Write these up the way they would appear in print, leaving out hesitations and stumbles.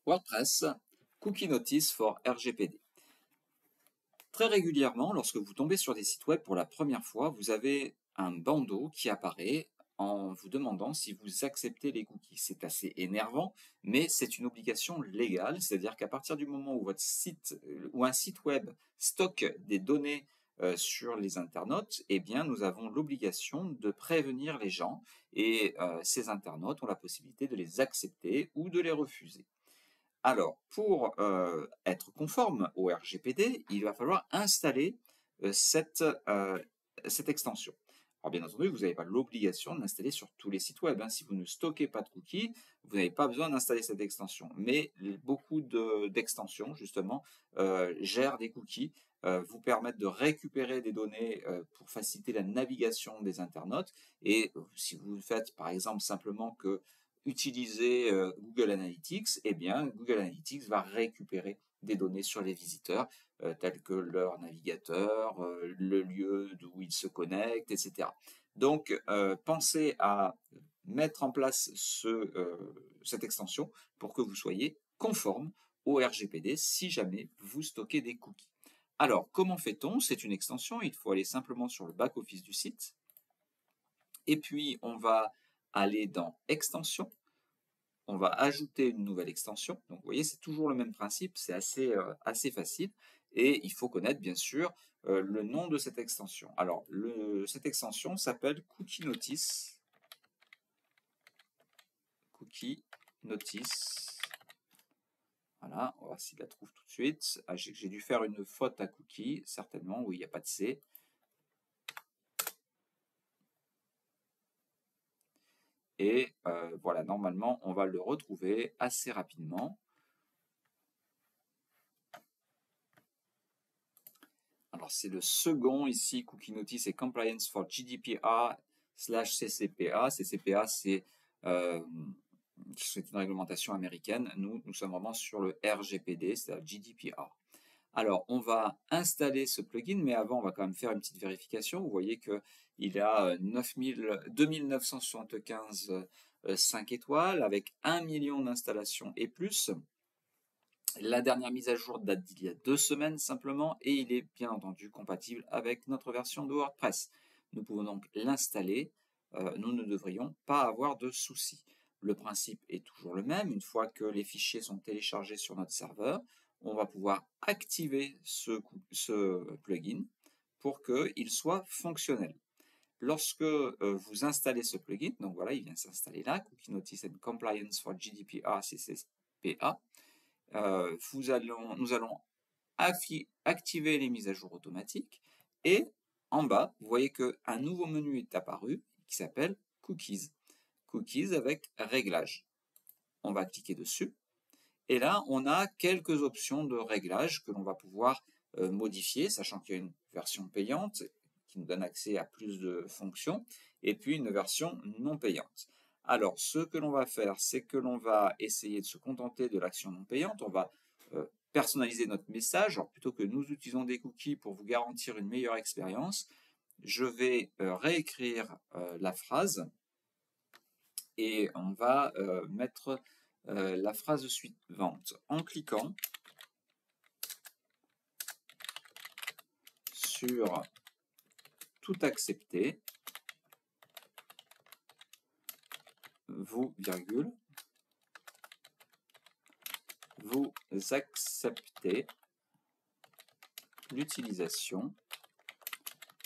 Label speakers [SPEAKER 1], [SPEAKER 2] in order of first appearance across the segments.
[SPEAKER 1] WordPress, Cookie Notice for RGPD. Très régulièrement, lorsque vous tombez sur des sites web pour la première fois, vous avez un bandeau qui apparaît en vous demandant si vous acceptez les cookies. C'est assez énervant, mais c'est une obligation légale, c'est-à-dire qu'à partir du moment où votre site ou un site web stocke des données sur les internautes, eh bien, nous avons l'obligation de prévenir les gens et ces internautes ont la possibilité de les accepter ou de les refuser. Alors, pour être conforme au RGPD, il va falloir installer cette extension. Alors, bien entendu, vous n'avez pas l'obligation de l'installer sur tous les sites web. Si vous ne stockez pas de cookies, vous n'avez pas besoin d'installer cette extension. Mais beaucoup d'extensions, justement, gèrent des cookies, vous permettent de récupérer des données pour faciliter la navigation des internautes. Et si vous faites, par exemple, simplement que utiliser Google Analytics, eh bien, Google Analytics va récupérer des données sur les visiteurs, tels que leur navigateur, le lieu d'où ils se connectent, etc. Donc, pensez à mettre en place cette extension pour que vous soyez conforme au RGPD si jamais vous stockez des cookies. Alors, comment fait-on? C'est une extension, il faut aller simplement sur le back-office du site. Et puis, on va aller dans Extensions. On va ajouter une nouvelle extension. Donc, vous voyez, c'est toujours le même principe, c'est assez facile. Et il faut connaître, bien sûr, le nom de cette extension. Alors, cette extension s'appelle Cookie Notice. Cookie Notice. Voilà, on va voir s'il la trouve tout de suite. Ah, j'ai dû faire une faute à cookie, certainement, oui, il n'y a pas de C. Et voilà, normalement, on va le retrouver assez rapidement. Alors, c'est le second ici, Cookie Notice et Compliance for GDPR/CCPA. CCPA, c'est une réglementation américaine. Nous sommes vraiment sur le RGPD, c'est-à-dire GDPR. Alors, on va installer ce plugin, mais avant, on va quand même faire une petite vérification. Vous voyez qu'il a 2975 5 étoiles avec 1 million d'installations et plus. La dernière mise à jour date d'il y a 2 semaines simplement et il est bien entendu compatible avec notre version de WordPress. Nous pouvons donc l'installer. Nous ne devrions pas avoir de soucis. Le principe est toujours le même. Une fois que les fichiers sont téléchargés sur notre serveur, on va pouvoir activer ce plugin pour qu'il soit fonctionnel. Lorsque vous installez ce plugin, donc voilà, il vient s'installer là, Cookie Notice and Compliance for GDPR CCPA, nous allons activer les mises à jour automatiques et en bas, vous voyez qu'un nouveau menu est apparu qui s'appelle Cookies. Cookies avec réglage. On va cliquer dessus et là, on a quelques options de réglage que l'on va pouvoir modifier, sachant qu'il y a une version payante qui nous donne accès à plus de fonctions et puis une version non payante. Alors, ce que l'on va faire, c'est que l'on va essayer de se contenter de l'action non payante. On va personnaliser notre message. Alors, plutôt que nous utilisons des cookies pour vous garantir une meilleure expérience, je vais réécrire la phrase et on va mettre la phrase suivante. En cliquant sur tout accepter, vous acceptez l'utilisation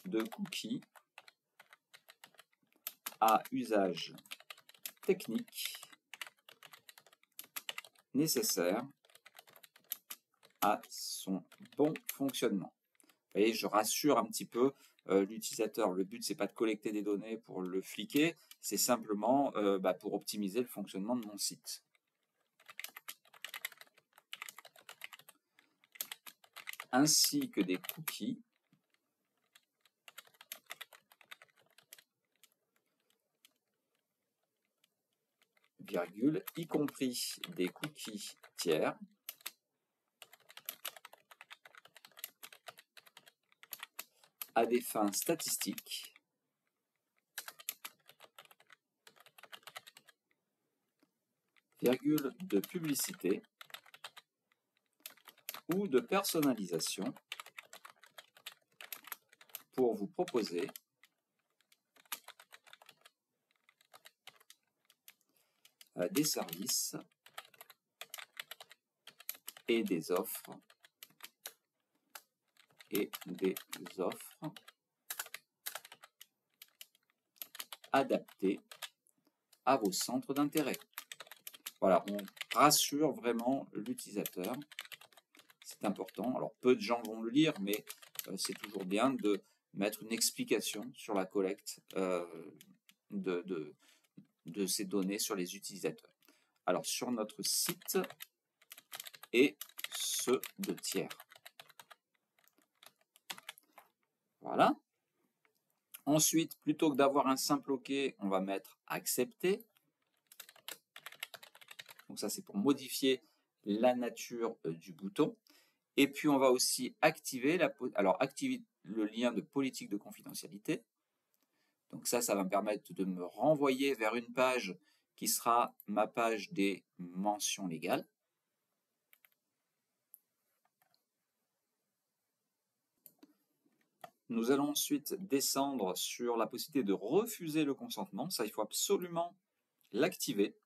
[SPEAKER 1] de cookies à usage technique nécessaire à son bon fonctionnement. Vous voyez, je rassure un petit peu l'utilisateur. Le but, c'est pas de collecter des données pour le fliquer, c'est simplement pour optimiser le fonctionnement de mon site. Ainsi que des cookies virgule, y compris des cookies tiers à des fins statistiques virgule de publicité ou de personnalisation pour vous proposer des services et des offres adaptés à vos centres d'intérêt. Voilà, on rassure vraiment l'utilisateur. C'est important. Alors, peu de gens vont le lire, mais c'est toujours bien de mettre une explication sur la collecte de ces données sur les utilisateurs. Alors, sur notre site et ceux de tiers. Voilà. Ensuite, plutôt que d'avoir un simple OK, on va mettre accepter. Donc ça, c'est pour modifier la nature du bouton. Et puis, on va aussi activer activer le lien de politique de confidentialité. Donc ça va me permettre de me renvoyer vers une page qui sera ma page des mentions légales. Nous allons ensuite descendre sur la possibilité de refuser le consentement. Ça, il faut absolument l'activer,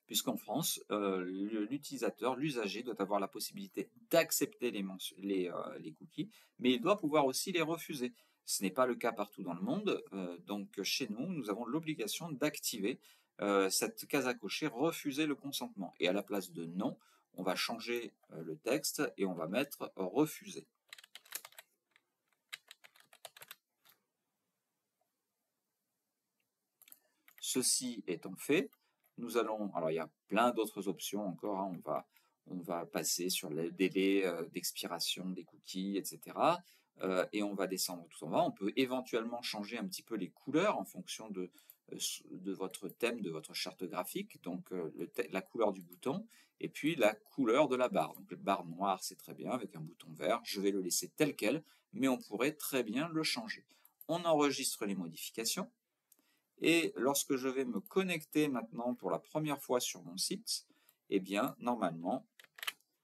[SPEAKER 1] puisqu'en France, l'utilisateur, l'usager doit avoir la possibilité d'accepter les cookies, mais il doit pouvoir aussi les refuser. Ce n'est pas le cas partout dans le monde, donc chez nous, nous avons l'obligation d'activer cette case à cocher, refuser le consentement. Et à la place de non, on va changer le texte et on va mettre refuser. Ceci étant fait, nous allons, alors il y a plein d'autres options encore, hein, on va passer sur le délai d'expiration des cookies, etc. Et on va descendre tout en bas. On peut éventuellement changer un petit peu les couleurs en fonction de votre thème, de votre charte graphique, donc la couleur du bouton, et puis la couleur de la barre. Donc la barre noire, c'est très bien, avec un bouton vert. Je vais le laisser tel quel, mais on pourrait très bien le changer. On enregistre les modifications. Et lorsque je vais me connecter maintenant pour la première fois sur mon site, eh bien, normalement,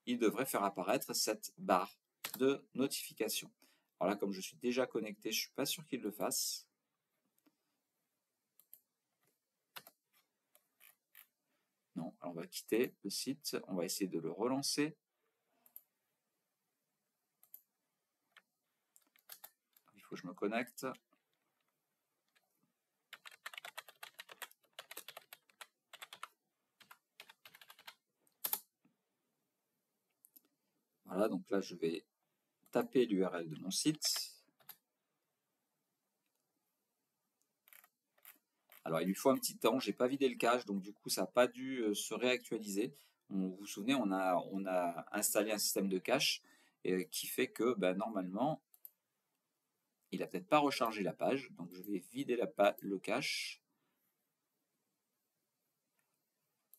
[SPEAKER 1] il devrait faire apparaître cette barre de notification. Alors là, comme je suis déjà connecté, je ne suis pas sûr qu'il le fasse. Non, alors on va quitter le site, on va essayer de le relancer. Il faut que je me connecte. Voilà, donc là, je vais taper l'URL de mon site. Alors, il lui faut un petit temps, je n'ai pas vidé le cache, donc du coup, ça n'a pas dû se réactualiser. Vous vous souvenez, on a installé un système de cache qui fait que normalement, il n'a peut-être pas rechargé la page. Donc, je vais vider le cache.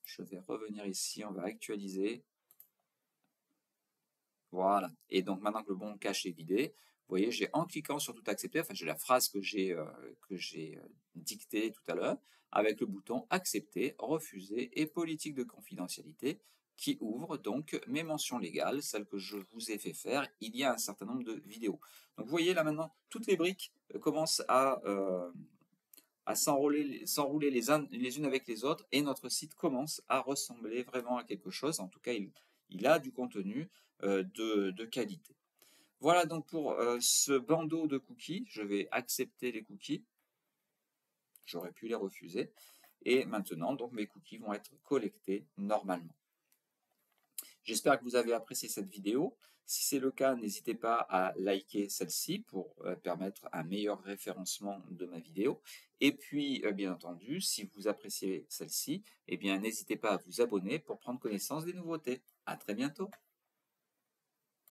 [SPEAKER 1] Je vais revenir ici, on va actualiser. Voilà. Et donc, maintenant que le bon cache est vidé, vous voyez, en cliquant sur tout accepter, enfin, j'ai la phrase que j'ai dictée tout à l'heure, avec le bouton accepter, refuser et politique de confidentialité, qui ouvre donc mes mentions légales, celles que je vous ai fait faire il y a un certain nombre de vidéos. Donc vous voyez là maintenant, toutes les briques commencent à s'enrouler les unes avec les autres, et notre site commence à ressembler vraiment à quelque chose. En tout cas, il a du contenu de qualité. Voilà donc pour ce bandeau de cookies. Je vais accepter les cookies. J'aurais pu les refuser. Et maintenant, donc, mes cookies vont être collectés normalement. J'espère que vous avez apprécié cette vidéo. Si c'est le cas, n'hésitez pas à liker celle-ci pour permettre un meilleur référencement de ma vidéo. Et puis, bien entendu, si vous appréciez celle-ci, eh bien, n'hésitez pas à vous abonner pour prendre connaissance des nouveautés. À très bientôt.